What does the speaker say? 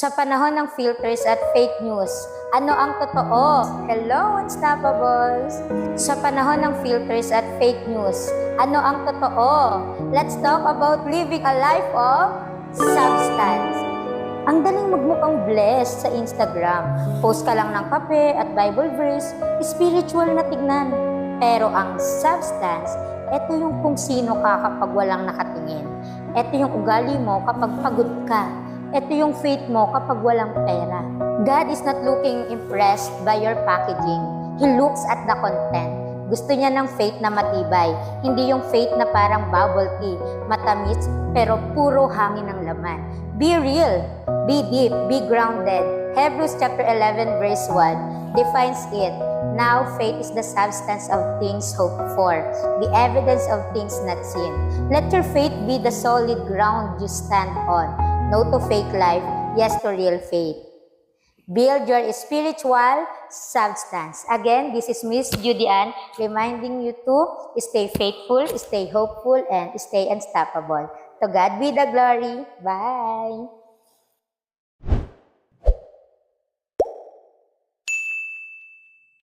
Sa panahon ng filters at fake news, ano ang totoo? Hello, Unstoppables! Sa panahon ng filters at fake news, ano ang totoo? Let's talk about living a life of substance. Ang daling magmukhang blessed sa Instagram. Post ka lang ng kape at Bible verse, spiritual na tignan. Pero ang substance, ito yung kung sino ka kapag walang nakatingin. Ito yung ugali mo kapag pagod ka. Ito yung faith mo kapag walang pera. God is not looking impressed by your packaging. He looks at the content. Gusto niya ng faith na matibay, hindi yung faith na parang bubble tea, matamis pero puro hangin ang laman. Be real, be deep, be grounded. Hebrews chapter 11 verse 1 defines it. Now faith is the substance of things hoped for, the evidence of things not seen. Let your faith be the solid ground you stand on. No to fake life, yes to real faith. Build your spiritual substance. Again, this is Miss Judy Ann reminding you to stay faithful, stay hopeful, and stay unstoppable. To God be the glory. Bye!